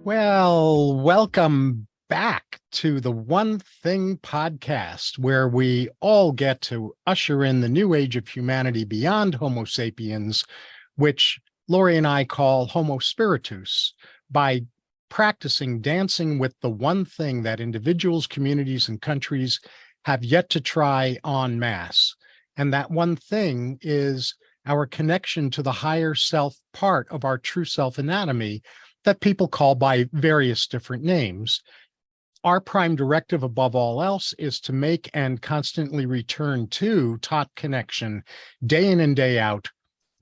Well, welcome back to the One Thing podcast, where we all get to usher in the new age of humanity beyond Homo sapiens, which Lori and I call Homo spiritus, by practicing dancing with the one thing that individuals, communities, and countries have yet to try en masse. And that one thing is our connection to the higher self part of our true self anatomy that people call by various different names. Our prime directive above all else is to make and constantly return to taut connection day in and day out,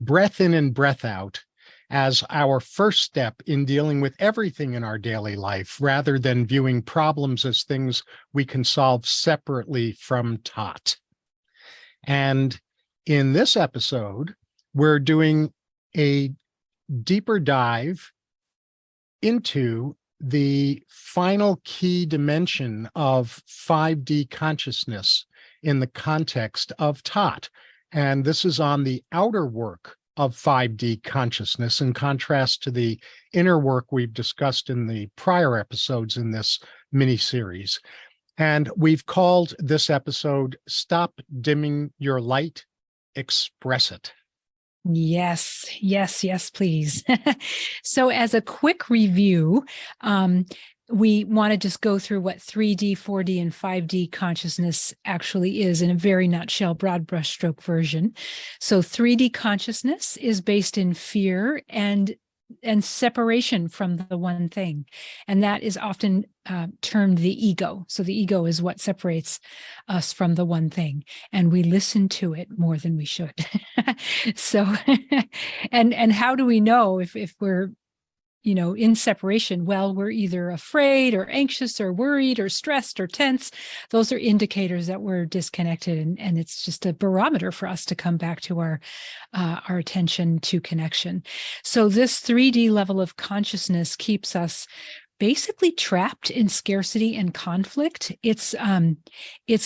breath in and breath out, as our first step in dealing with everything in our daily life, rather than viewing problems as things we can solve separately from taut. And in this episode, we're doing a deeper dive into the final key dimension of 5D consciousness in the context of taut. And this is on the outer work of 5D consciousness, in contrast to the inner work we've discussed in the prior episodes in this mini-series. And we've called this episode, Stop Dimming Your Light, Express It. Yes, please. So as a quick review, we want to just go through what 3D, 4D, and 5D consciousness actually is in a very nutshell, broad brushstroke version. So 3D consciousness is based in fear and separation from the one thing. And that is often termed the ego. So the ego is what separates us from the one thing. And we listen to it more than we should. So, and how do we know if we're, in separation? Well, we're either afraid or anxious or worried or stressed or tense. Those are indicators that we're disconnected, and it's just a barometer for us to come back to our attention to connection. So this 3D level of consciousness keeps us basically trapped in scarcity and conflict. It's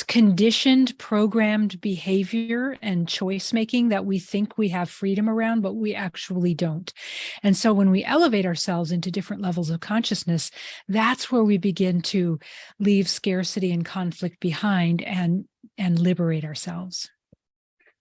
conditioned, programmed behavior and choice making that we think we have freedom around, but we actually don't. And so when we elevate ourselves into different levels of consciousness, that's where we begin to leave scarcity and conflict behind and liberate ourselves.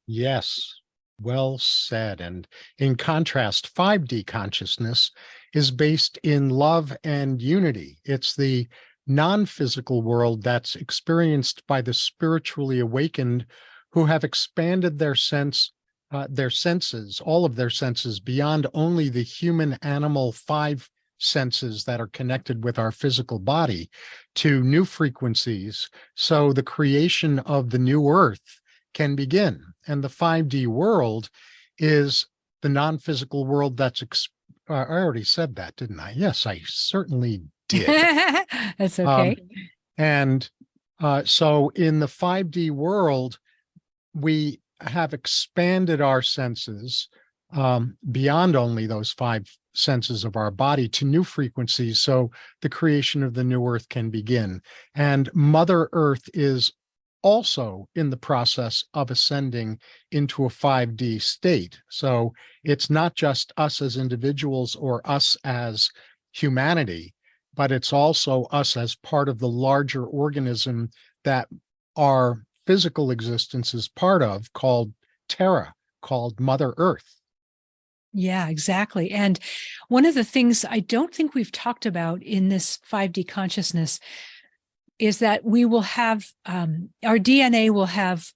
Yes, well said. And in contrast, 5D consciousness is based in love and unity. It's the non-physical world that's experienced by the spiritually awakened who have expanded their senses, all of their senses, beyond only the human, animal, 5 senses that are connected with our physical body to new frequencies. So the creation of the new earth can begin. And the 5D world is the non-physical world that's I already said that, didn't I? Yes, I certainly did. That's okay. So in the 5D world, we have expanded our senses beyond only those 5 senses of our body to new frequencies. So the creation of the new earth can begin. And Mother Earth is also in the process of ascending into a 5D state. So it's not just us as individuals or us as humanity, but it's also us as part of the larger organism that our physical existence is part of, called Terra, called Mother Earth. Yeah, exactly. And one of the things I don't think we've talked about in this 5D consciousness is that we will have, our DNA will have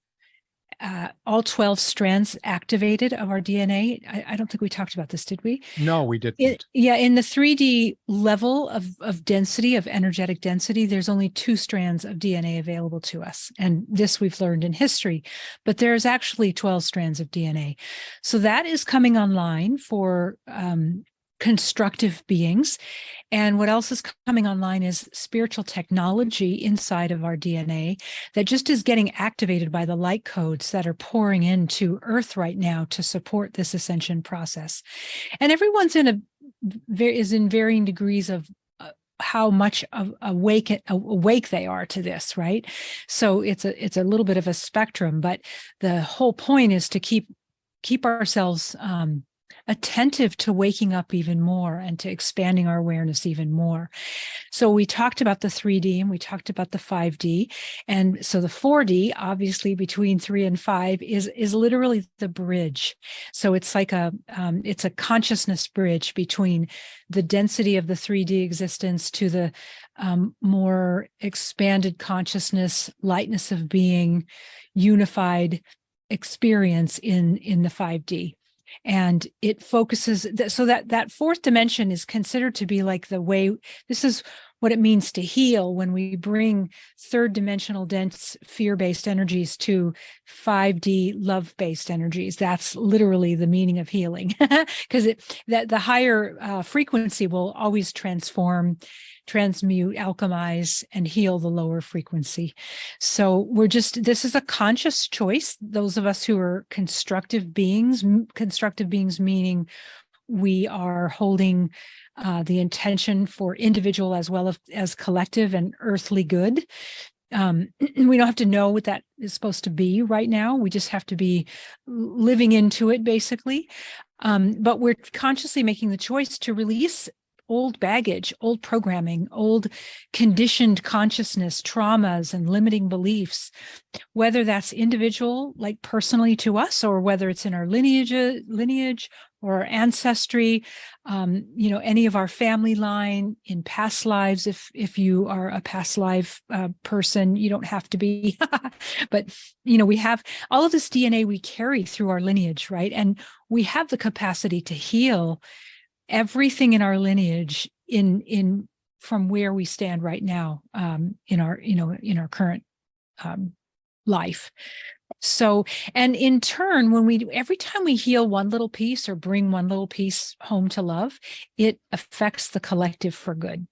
all 12 strands activated of our DNA. I don't think we talked about this, did we? No, we didn't. In the 3D level of density, of energetic density, there's only 2 strands of DNA available to us. And this we've learned in history, but there's actually 12 strands of DNA. So that is coming online for constructive beings. And what else is coming online is spiritual technology inside of our DNA that just is getting activated by the light codes that are pouring into Earth right now to support this ascension process. And everyone's is in varying degrees of how much of awake they are to this, right? So it's a little bit of a spectrum, but the whole point is to keep ourselves attentive to waking up even more and to expanding our awareness even more. So we talked about the 3D and we talked about the 5D. And so the 4D, obviously between 3 and 5, is literally the bridge. So it's like it's a consciousness bridge between the density of the 3D existence to the more expanded consciousness, lightness of being, unified experience in the 5D. And it focuses so that fourth dimension is considered to be like the way. This is what it means to heal when we bring third dimensional dense fear-based energies to 5D love-based energies. That's literally the meaning of healing, because that the higher frequency will always transform, transmute, alchemize, and heal the lower frequency. So this is a conscious choice. Those of us who are constructive beings meaning we are holding the intention for individual as well as collective and earthly good. We don't have to know what that is supposed to be right now. We just have to be living into it, basically. But we're consciously making the choice to release old baggage, old programming, old conditioned consciousness, traumas, and limiting beliefs, whether that's individual, like personally to us, or whether it's in our lineage or our ancestry, any of our family line, in past lives. If you are a past life person, you don't have to be, but we have all of this DNA we carry through our lineage, right? And we have the capacity to heal everything in our lineage in from where we stand right now in our current life. So, and in turn, every time we heal one little piece or bring one little piece home to love, it affects the collective for good.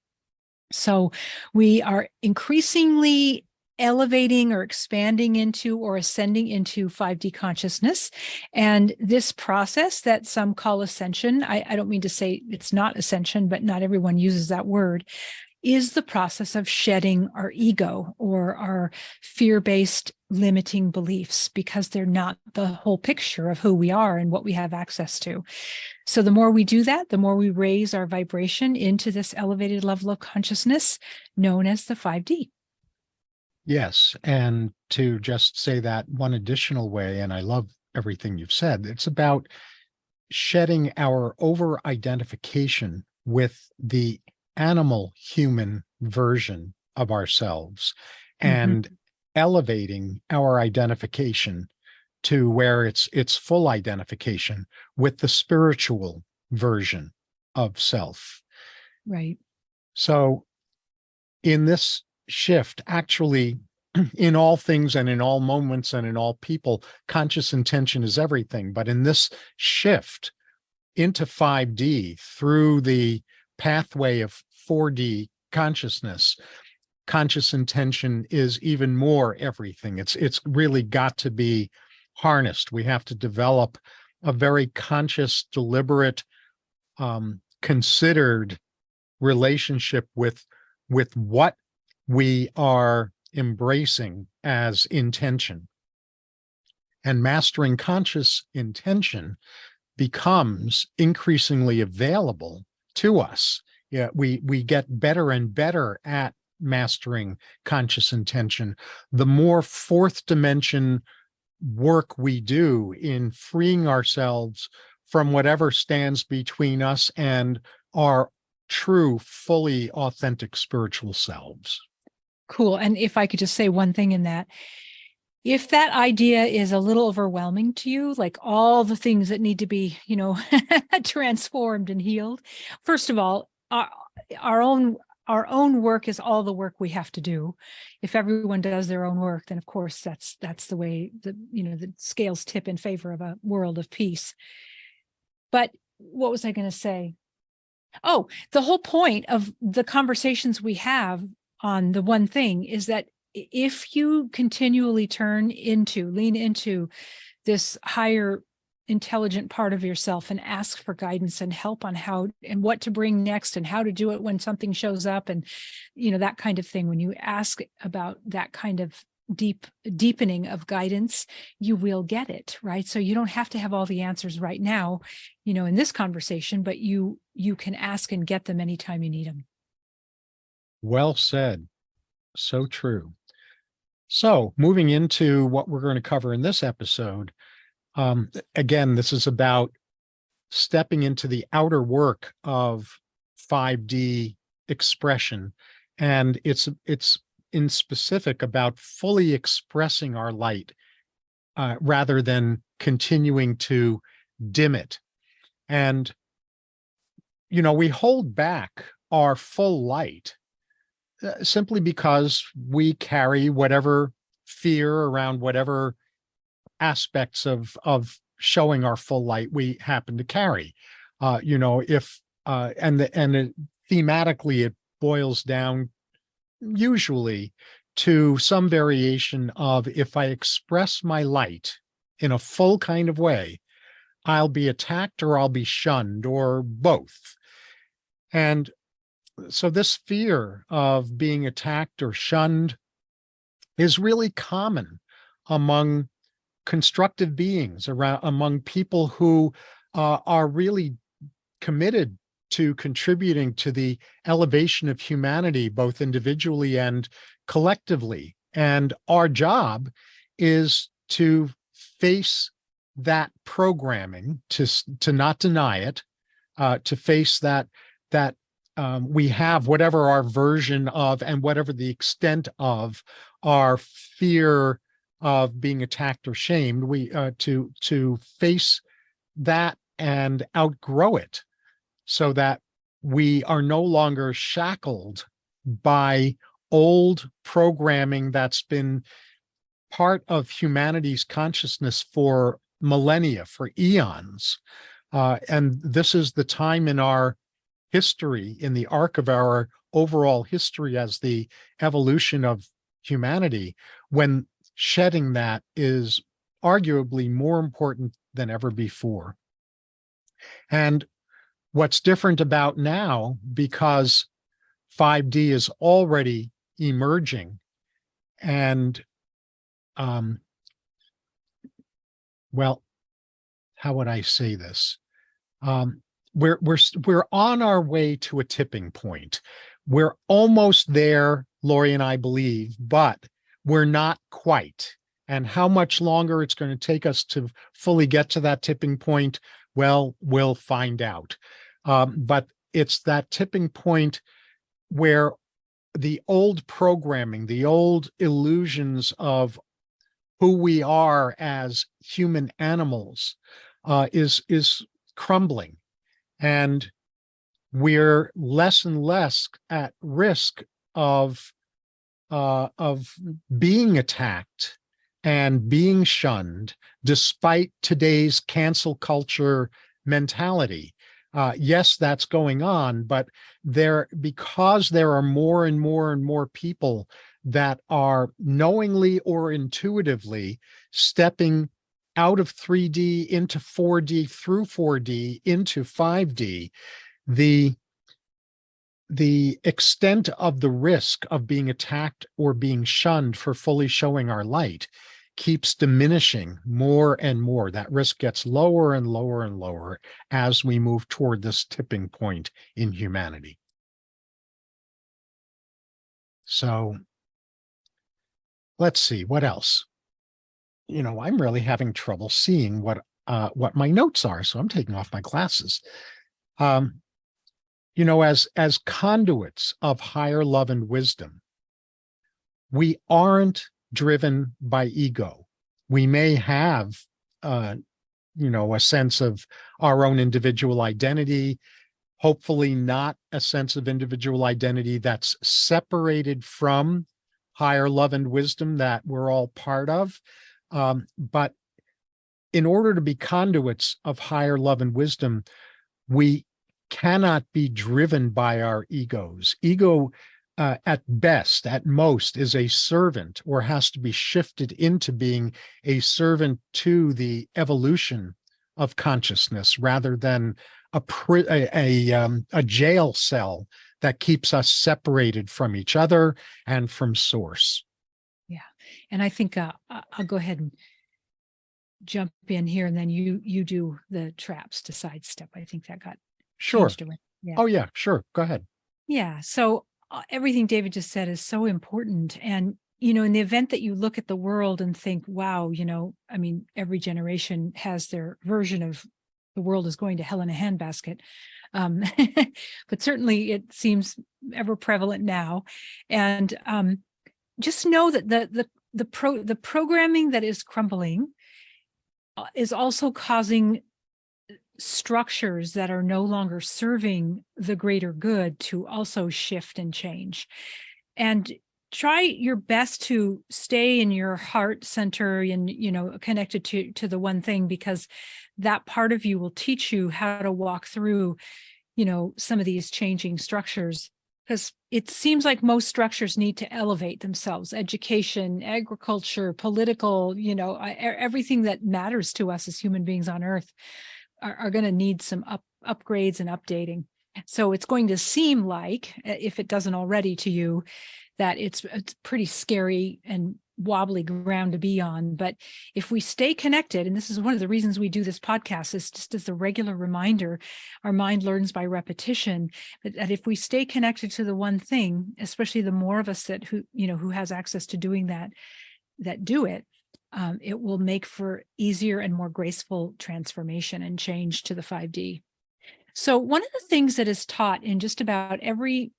So we are increasingly elevating or expanding into or ascending into 5D consciousness. And this process that some call ascension, I don't mean to say it's not ascension, but not everyone uses that word, is the process of shedding our ego or our fear-based limiting beliefs, because they're not the whole picture of who we are and what we have access to. So the more we do that, the more we raise our vibration into this elevated level of consciousness known as the 5D. Yes. And to just say that one additional way, and I love everything you've said, it's about shedding our over-identification with the animal human version of ourselves and elevating our identification to where it's full identification with the spiritual version of self. Right. So in this shift, actually, in all things and in all moments and in all people, conscious intention is everything. But in this shift into 5D through the pathway of 4D consciousness, conscious intention is even more everything. It's really got to be harnessed. We have to develop a very conscious, deliberate, considered relationship with what we are embracing as intention. And mastering conscious intention becomes increasingly available to us. Yeah, we get better and better at mastering conscious intention. The more fourth dimension work we do in freeing ourselves from whatever stands between us and our true, fully authentic spiritual selves. Cool. And if I could just say one thing in that, if that idea is a little overwhelming to you, like all the things that need to be, transformed and healed, first of all, our own work is all the work we have to do. If everyone does their own work, then of course that's the way the scales tip in favor of a world of peace. But what was I going to say? Oh, the whole point of the conversations we have on the one thing is that if you continually lean into this higher intelligent part of yourself and ask for guidance and help on how and what to bring next and how to do it when something shows up and that kind of thing, when you ask about that kind of deepening of guidance, you will get it, right? So you don't have to have all the answers right now, in this conversation, but you can ask and get them anytime you need them. Well said. So true. So moving into what we're going to cover in this episode, again, this is about stepping into the outer work of 5D expression. And it's in specific about fully expressing our light rather than continuing to dim it. And, we hold back our full light simply because we carry whatever fear around whatever aspects of showing our full light we happen to carry. Thematically, it boils down usually to some variation of, if I express my light in a full kind of way, I'll be attacked or I'll be shunned or both. And so this fear of being attacked or shunned is really common among constructive beings, among people who are really committed to contributing to the elevation of humanity, both individually and collectively. And our job is to face that programming, to not deny it, to face that we have whatever our version of and whatever the extent of our fear of being attacked or shamed, we to face that and outgrow it, so that we are no longer shackled by old programming that's been part of humanity's consciousness for millennia, for eons. And this is the time in our history, in the arc of our overall history as the evolution of humanity, when shedding that is arguably more important than ever before. And what's different about now, because 5D is already emerging, and well, how would I say this? We're on our way to a tipping point. We're almost there, Lori and I believe, but we're not quite. And how much longer it's going to take us to fully get to that tipping point, well, we'll find out. But it's that tipping point where the old programming, the old illusions of who we are as human animals is crumbling. And we're less and less at risk of being attacked and being shunned, despite today's cancel culture mentality. Yes, that's going on, but because there are more and more and more people that are knowingly or intuitively stepping out of 3D into 4D, through 4D into 5D, the extent of the risk of being attacked or being shunned for fully showing our light keeps diminishing more and more. That risk gets lower and lower and lower as we move toward this tipping point in humanity. So let's see, what else? I'm really having trouble seeing what my notes are, so I'm taking off my glasses. As conduits of higher love and wisdom, we aren't driven by ego. We may have, a sense of our own individual identity, hopefully not a sense of individual identity that's separated from higher love and wisdom that we're all part of. But in order to be conduits of higher love and wisdom, we cannot be driven by our egos. Ego, at best, at most, is a servant, or has to be shifted into being a servant to the evolution of consciousness, rather than a jail cell that keeps us separated from each other and from source. Yeah. And I think I'll go ahead and jump in here, and then you do the traps to sidestep. I think that got Sure. changed around. Yeah. Oh, yeah, sure. Go ahead. Yeah. So everything David just said is so important. And, in the event that you look at the world and think, wow, I mean, every generation has their version of the world is going to hell in a handbasket. Um, but certainly it seems ever prevalent now. And just know that the programming that is crumbling is also causing structures that are no longer serving the greater good to also shift and change. And try your best to stay in your heart center and, connected to the one thing, because that part of you will teach you how to walk through, some of these changing structures. Because it seems like most structures need to elevate themselves: education, agriculture, political, everything that matters to us as human beings on earth are going to need some upgrades and updating. So it's going to seem like, if it doesn't already to you, that it's pretty scary and wobbly ground to be on. But if we stay connected, and this is one of the reasons we do this podcast, is just as a regular reminder, our mind learns by repetition, that if we stay connected to the one thing, especially the more of us who has access to doing that do it, it will make for easier and more graceful transformation and change to the 5D. So one of the things that is taught in just about every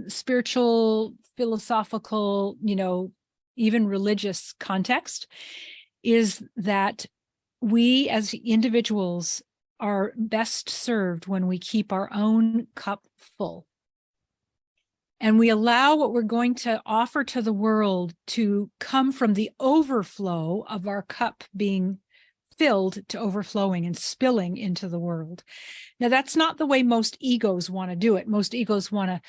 spiritual, philosophical, even religious context is that we as individuals are best served when we keep our own cup full. And we allow what we're going to offer to the world to come from the overflow of our cup being filled to overflowing and spilling into the world. Now, that's not the way most egos want to do it. Most egos want to,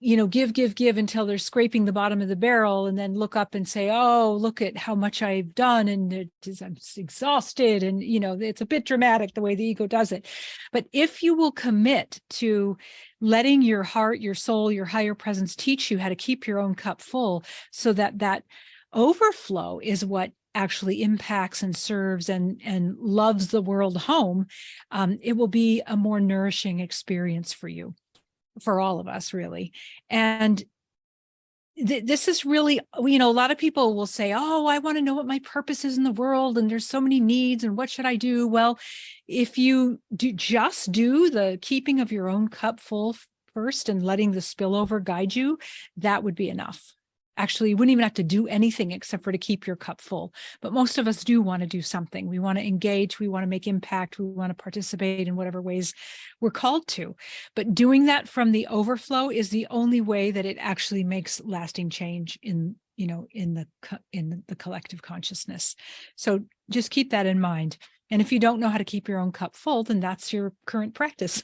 give until they're scraping the bottom of the barrel and then look up and say, oh, look at how much I've done. And I'm exhausted. And, it's a bit dramatic the way the ego does it. But if you will commit to letting your heart, your soul, your higher presence teach you how to keep your own cup full, so that overflow is what actually impacts and serves and loves the world home, it will be a more nourishing experience for you, for all of us, really. And this is really, a lot of people will say, oh, I want to know what my purpose is in the world, and there's so many needs, and what should I do? Well, if you do the keeping of your own cup full first and letting the spillover guide you, that would be enough. Actually, you wouldn't even have to do anything except for to keep your cup full. But most of us do want to do something. We want to engage. We want to make impact. We want to participate in whatever ways we're called to. But doing that from the overflow is the only way that it actually makes lasting change in the collective consciousness. So just keep that in mind. And if you don't know how to keep your own cup full, then that's your current practice.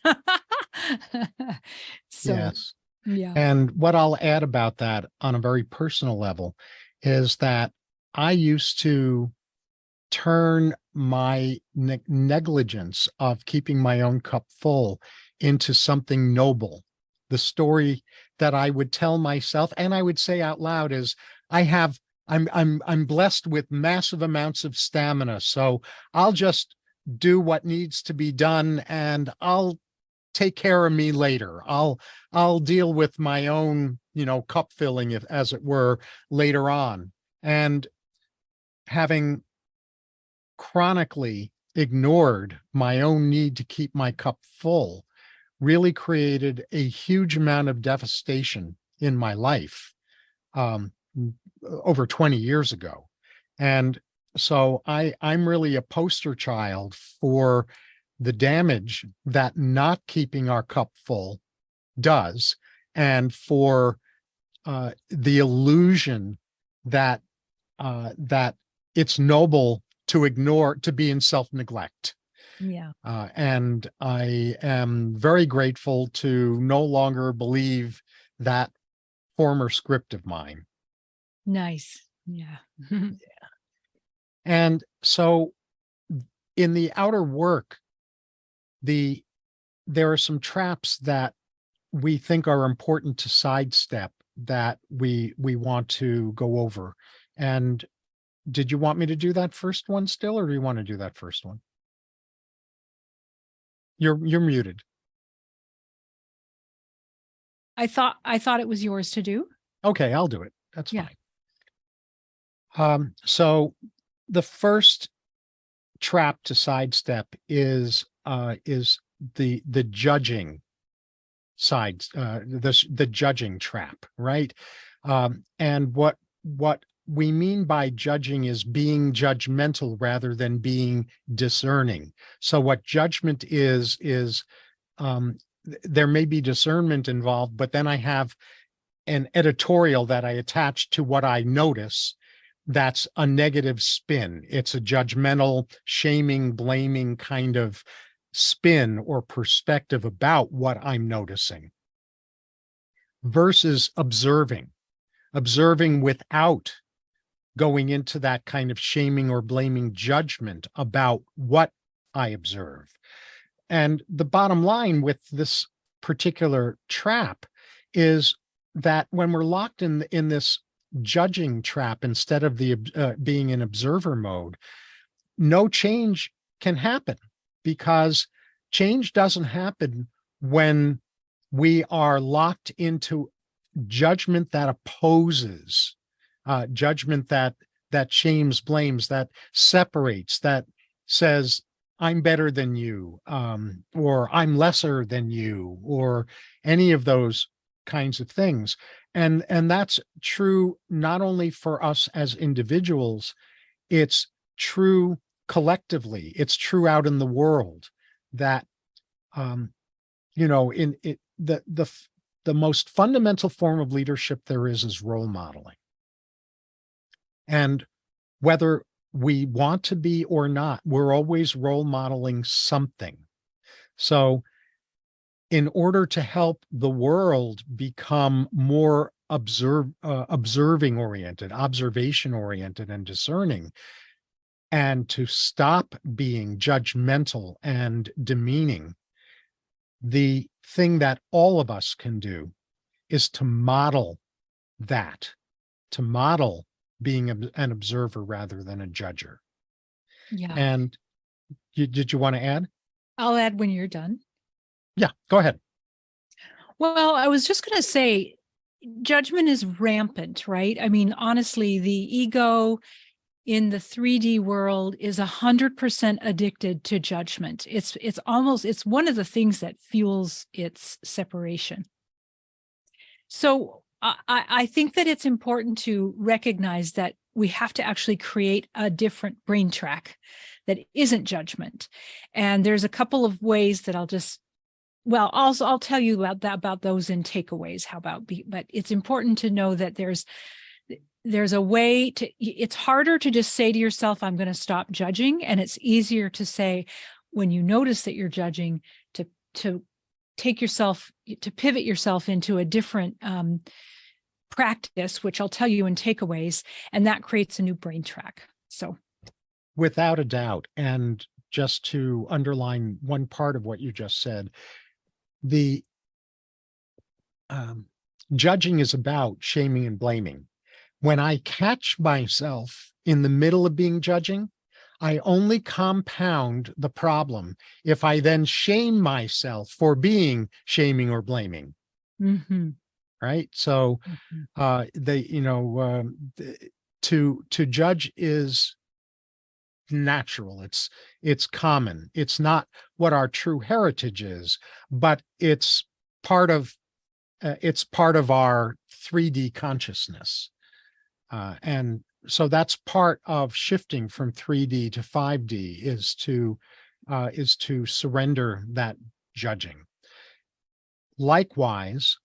So, Yes. yeah. And what I'll add about that on a very personal level is that I used to turn my negligence of keeping my own cup full into something noble. The story that I would tell myself and I would say out loud is, I'm blessed with massive amounts of stamina, so I'll just do what needs to be done and I'll take care of me later. I'll deal with my own, cup filling, if as it were, later on. And having chronically ignored my own need to keep my cup full really created a huge amount of devastation in my life over 20 years ago. And so I'm really a poster child for the damage that not keeping our cup full does, and for the illusion that that it's noble to ignore, to be in self-neglect. Yeah. And I am very grateful to no longer believe that former script of mine. Nice. Yeah. And so in the outer work, there are some traps that we think are important to sidestep that we want to go over And did you want me to do that first one still, or do you want to do that first one? You're muted. I thought it was yours to do. Okay, I'll do it. That's Yeah. fine. So the first trap to sidestep is the judging side, the judging trap, right? And what we mean by judging is being judgmental rather than being discerning. So what judgment is there may be discernment involved, but then I have an editorial that I attach to what I notice. That's a negative spin. It's a judgmental, shaming, blaming kind of spin or perspective about what I'm noticing, versus observing without going into that kind of shaming or blaming judgment about what I observe. And the bottom line with this particular trap is that when we're locked in this judging trap instead of the being in observer mode, no change can happen, because change doesn't happen when we are locked into judgment that opposes, judgment that shames, blames, that separates, that says I'm better than you, or I'm lesser than you, or any of those kinds of things. And that's true not only for us as individuals, it's true collectively, it's true out in the world, that in it, the most fundamental form of leadership there is role modeling. And whether we want to be or not, we're always role modeling something. So in order to help the world become more observing oriented, observation oriented, and discerning, and to stop being judgmental and demeaning, the thing that all of us can do is to model that, to model being an observer rather than a judger. Yeah. And did you want to add? I'll add when you're done. Yeah, go ahead. Well, I was just going to say, judgment is rampant, right? I mean, honestly, the ego in the 3D world is 100% addicted to judgment. It's one of the things that fuels its separation. So I think that it's important to recognize that we have to actually create a different brain track that isn't judgment. And there's a couple of ways that I'll tell you about those in takeaways. But it's important to know that there's a way it's harder to just say to yourself, I'm going to stop judging. And it's easier to say, when you notice that you're judging, to pivot yourself into a different practice, which I'll tell you in takeaways, and that creates a new brain track. So without a doubt. And just to underline one part of what you just said, the judging is about shaming and blaming. When I catch myself in the middle of being judging, I only compound the problem if I then shame myself for being shaming or blaming. Mm-hmm. Right. So to judge is natural. It's common. It's not what our true heritage is, but it's part of our 3D consciousness. And so that's part of shifting from 3D to 5D is to surrender that judging. Likewise,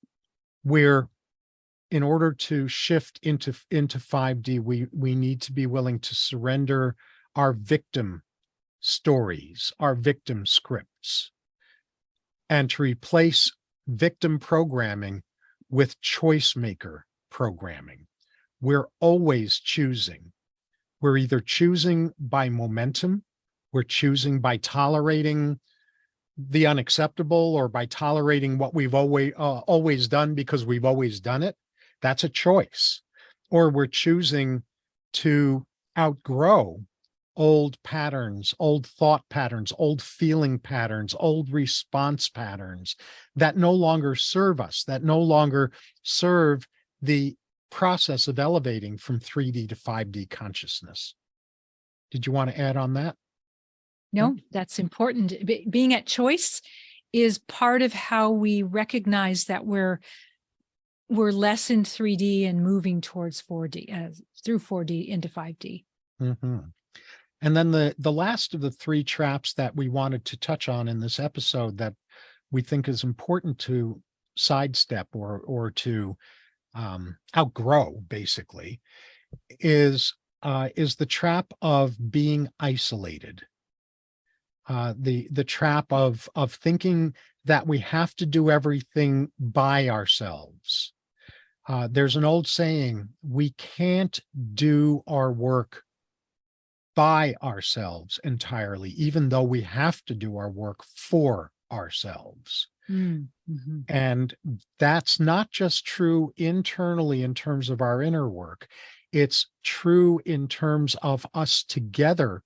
in order to shift into 5D, we need to be willing to surrender our victim stories, our victim scripts, and to replace victim programming with choice maker programming. We're always choosing. We're either choosing by momentum, we're choosing by tolerating the unacceptable, or by tolerating what we've always done because we've always done it. That's a choice. Or we're choosing to outgrow old patterns, old thought patterns, old feeling patterns, old response patterns that no longer serve us, that no longer serve the process of elevating from 3D to 5D consciousness. Did you want to add on that? No, that's important. Being at choice is part of how we recognize that we're less in 3D and moving towards 4D, through 4D into 5D. Mm-hmm. And then the last of the three traps that we wanted to touch on in this episode that we think is important to sidestep or to outgrow, basically, is the trap of being isolated. The trap of thinking that we have to do everything by ourselves. There's an old saying, we can't do our work by ourselves entirely, even though we have to do our work for ourselves. Mm-hmm. And that's not just true internally in terms of our inner work. It's true in terms of us together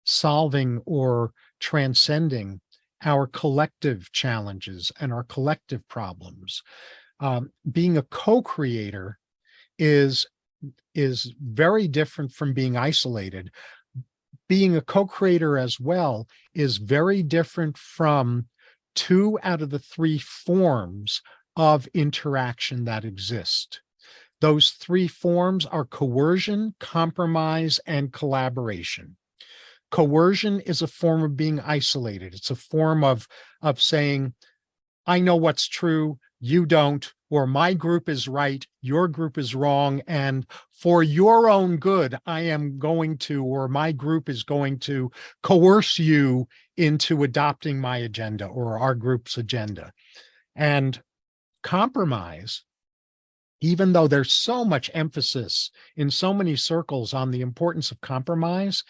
solving or transcending our collective challenges and our collective problems. Being a co-creator is very different from being isolated. Being a co-creator as well is very different from 2 out of the 3 forms of interaction that exist. Those 3 forms are coercion, compromise, and collaboration. Coercion is a form of being isolated. It's a form of saying, I know what's true, you don't, or my group is right, your group is wrong, and for your own good, I am going to, or my group is going to coerce you into adopting my agenda or our group's agenda. And compromise, even though there's so much emphasis in so many circles on the importance of compromise,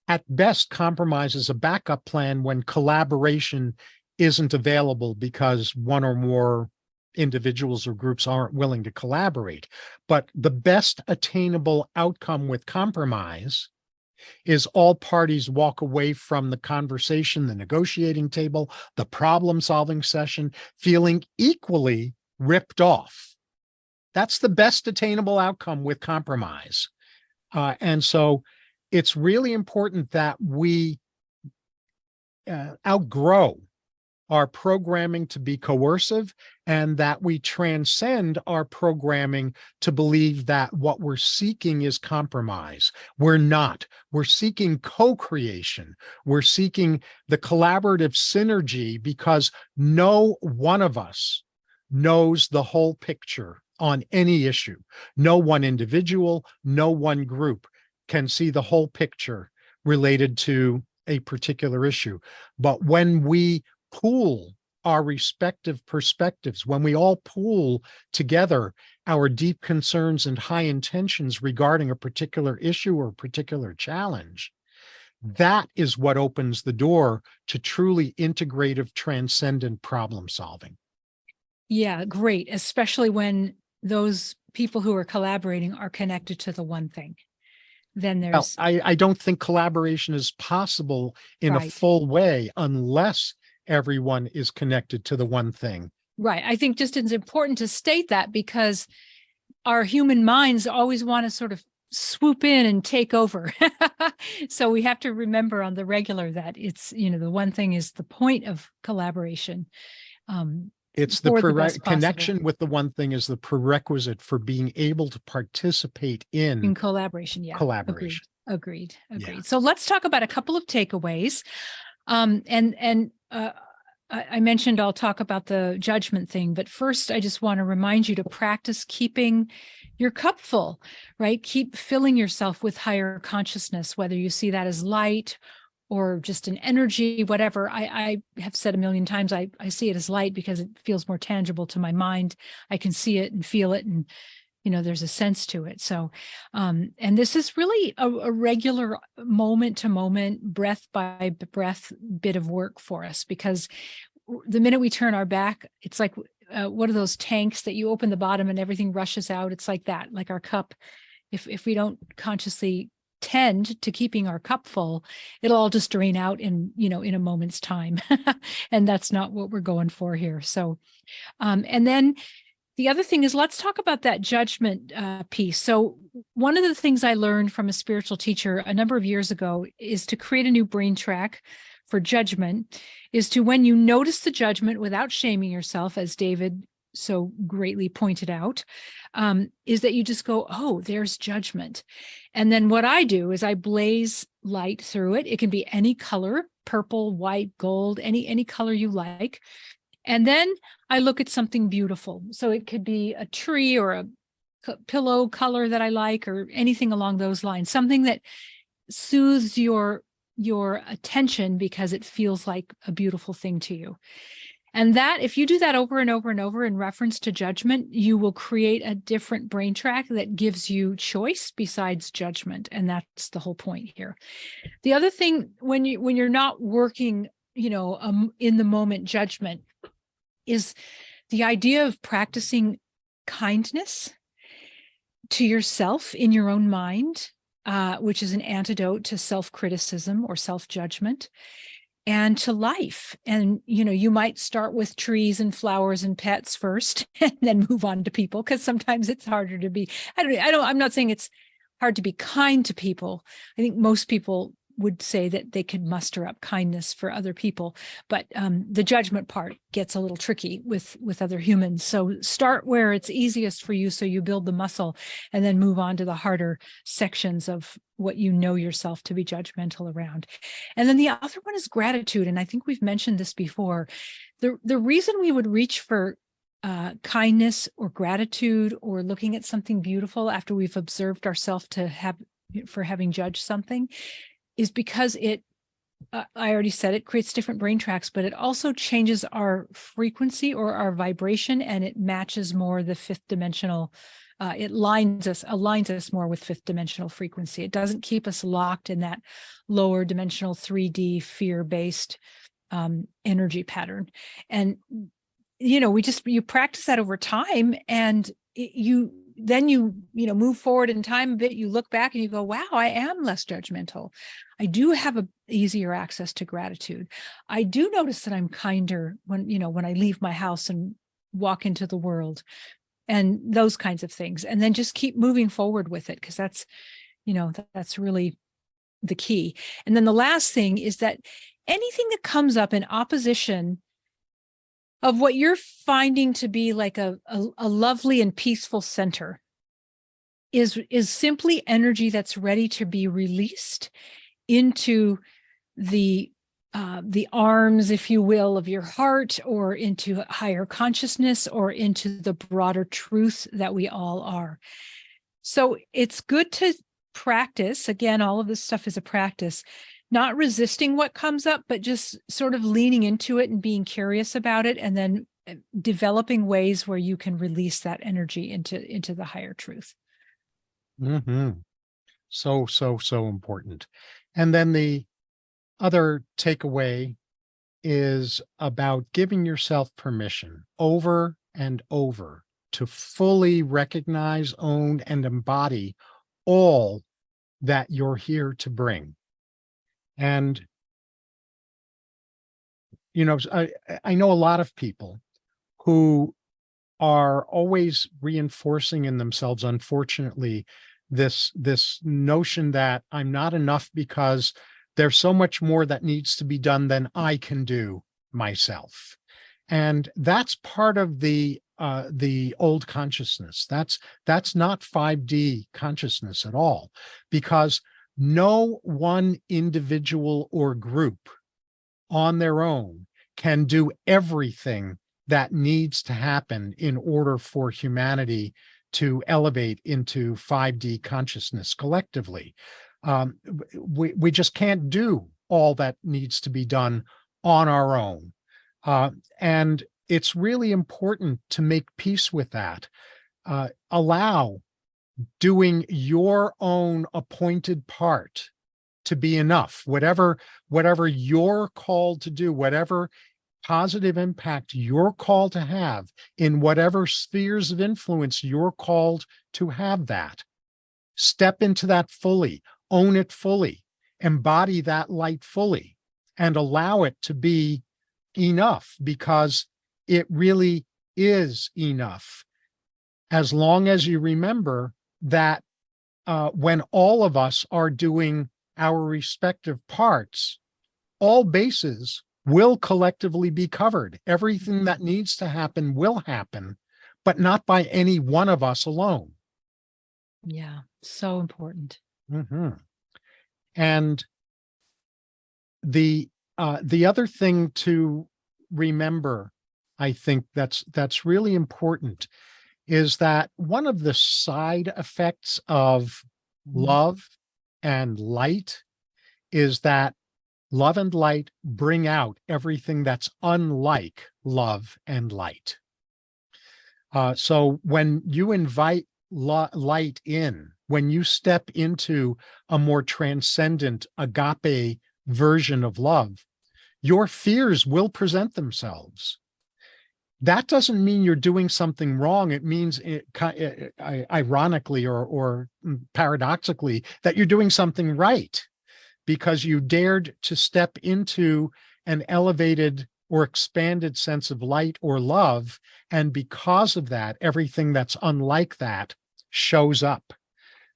at best, compromise is a backup plan when collaboration isn't available because one or more individuals or groups aren't willing to collaborate. But the best attainable outcome with compromise is all parties walk away from the conversation, the negotiating table, the problem-solving session, feeling equally ripped off. That's the best attainable outcome with compromise. And so it's really important that we outgrow our programming to be coercive and that we transcend our programming to believe that what we're seeking is compromise. We're not. We're seeking co-creation. We're seeking the collaborative synergy because no one of us knows the whole picture on any issue. No one individual, no one group can see the whole picture related to a particular issue. But when we pool our respective perspectives, when we all pool together our deep concerns and high intentions regarding a particular issue or particular challenge, that is what opens the door to truly integrative, transcendent problem solving. Yeah, great. Especially when those people who are collaborating are connected to the one thing. Then there's... I don't think collaboration is possible in a full way unless everyone is connected to the one thing. Right. I think just it's important to state that because our human minds always want to sort of swoop in and take over. So we have to remember on the regular that it's, the one thing is the point of collaboration. It's the connection with the one thing is the prerequisite for being able to participate in collaboration. Yeah. Collaboration. Agreed. Yeah. So let's talk about a couple of takeaways. I mentioned I'll talk about the judgment thing, but first I just want to remind you to practice keeping your cup full, right? Keep filling yourself with higher consciousness, whether you see that as light or just an energy, whatever. I have said a million times, I see it as light because it feels more tangible to my mind. I can see it and feel it, and there's a sense to it. So, and this is really a regular moment to moment, breath by breath bit of work for us, because the minute we turn our back, it's like one of those tanks that you open the bottom and everything rushes out. It's like that, like our cup if we don't consciously tend to keeping our cup full, it'll all just drain out in a moment's time. And that's not what we're going for here. So and then the other thing is, let's talk about that judgment piece. So one of the things I learned from a spiritual teacher a number of years ago is to create a new brain track for judgment, is to, when you notice the judgment without shaming yourself, as David so greatly pointed out, is that you just go, oh, there's judgment. And then what I do is I blaze light through it. It can be any color, purple, white, gold, any color you like. And then I look at something beautiful. So it could be a tree or a pillow color that I like, or anything along those lines, something that soothes your attention because it feels like a beautiful thing to you. And that, if you do that over and over and over in reference to judgment, you will create a different brain track that gives you choice besides judgment. And that's the whole point here. The other thing, when you're not working, in the moment judgment, is the idea of practicing kindness to yourself in your own mind, which is an antidote to self-criticism or self-judgment, and to life. And, you might start with trees and flowers and pets first, and then move on to people, because sometimes it's harder to be, I'm not saying it's hard to be kind to people. I think most people would say that they could muster up kindness for other people, but the judgment part gets a little tricky with other humans. So start where it's easiest for you, so you build the muscle, and then move on to the harder sections of what you know yourself to be judgmental around. And then the other one is gratitude. And I think we've mentioned this before. The reason we would reach for kindness or gratitude, or looking at something beautiful after we've observed ourselves for having judged something, is because it, I already said, it creates different brain tracks, but it also changes our frequency or our vibration, and it matches more the fifth dimensional. It aligns us more with fifth dimensional frequency. It doesn't keep us locked in that lower dimensional 3D fear-based energy pattern. And, you practice that over time, and you move forward in time a bit. You look back and you go, wow, I am less judgmental. I do have a easier access to gratitude. I do notice that I'm kinder when I leave my house and walk into the world, and those kinds of things. And then just keep moving forward with it, because that's really the key. And then the last thing is that anything that comes up in opposition of what you're finding to be like a lovely and peaceful center is simply energy that's ready to be released into the arms, if you will, of your heart, or into higher consciousness, or into the broader truth that we all are. So it's good to practice. Again, all of this stuff is a practice. Not resisting what comes up, but just sort of leaning into it and being curious about it, and then developing ways where you can release that energy into the higher truth. Mm-hmm. So important. And then the other takeaway is about giving yourself permission over and over to fully recognize, own, and embody all that you're here to bring. And, I know a lot of people who are always reinforcing in themselves, unfortunately, this notion that I'm not enough because there's so much more that needs to be done than I can do myself. And that's part of the old consciousness. That's not 5D consciousness at all, because no one individual or group on their own can do everything that needs to happen in order for humanity to elevate into 5D consciousness collectively. We just can't do all that needs to be done on our own. And it's really important to make peace with that. Allow doing your own appointed part to be enough, whatever you're called to do, whatever positive impact you're called to have in whatever spheres of influence you're called to have that. Step into that fully, own it fully, embody that light fully, and allow it to be enough, because it really is enough. As long as you remember that when all of us are doing our respective parts, all bases will collectively be covered. Everything that needs to happen will happen, but not by any one of us alone. Yeah, so important. Mm-hmm. And the other thing to remember, I think that's really important, is that one of the side effects of love and light is that love and light bring out everything that's unlike love and light. So when you invite light in, when you step into a more transcendent agape version of love, your fears will present themselves. That doesn't mean you're doing something wrong. It means, ironically or paradoxically, that you're doing something right, because you dared to step into an elevated or expanded sense of light or love. And because of that, everything that's unlike that shows up.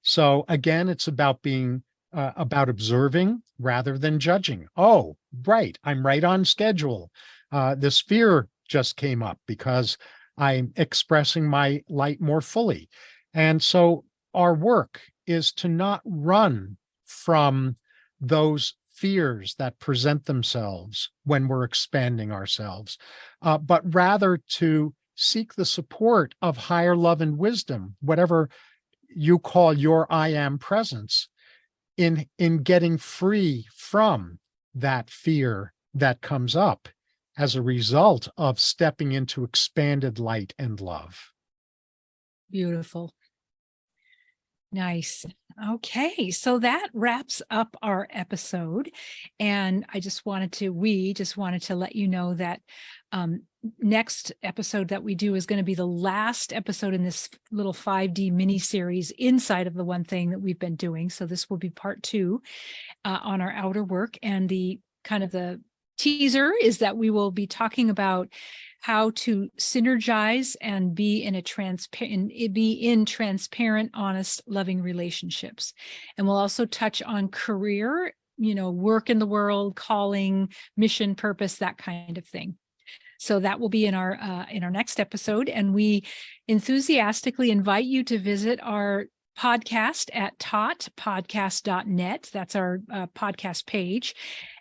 So again, it's about being about observing rather than judging. Oh, right, I'm right on schedule. This fear just came up because I'm expressing my light more fully. And so our work is to not run from those fears that present themselves when we're expanding ourselves, but rather to seek the support of higher love and wisdom, whatever you call your I am presence, in getting free from that fear that comes up as a result of stepping into expanded light and love. Beautiful. Nice. Okay, so that wraps up our episode. And we just wanted to let you know that next episode that we do is going to be the last episode in this little 5D mini series inside of the one thing that we've been doing. So this will be part 2 on our outer work. And the kind of the teaser is that we will be talking about how to synergize and be in transparent, honest, loving relationships. And we'll also touch on career, work in the world, calling, mission, purpose, that kind of thing. So that will be in our next episode. And we enthusiastically invite you to visit our podcast at totpodcast.net. That's our podcast page.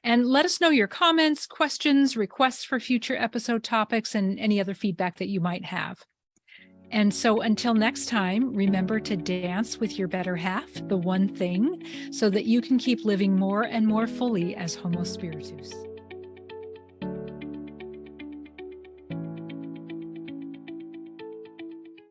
And let us know your comments, questions, requests for future episode topics, and any other feedback that you might have. And so until next time, remember to dance with your better half, the one thing, so that you can keep living more and more fully as Homo Spiritus.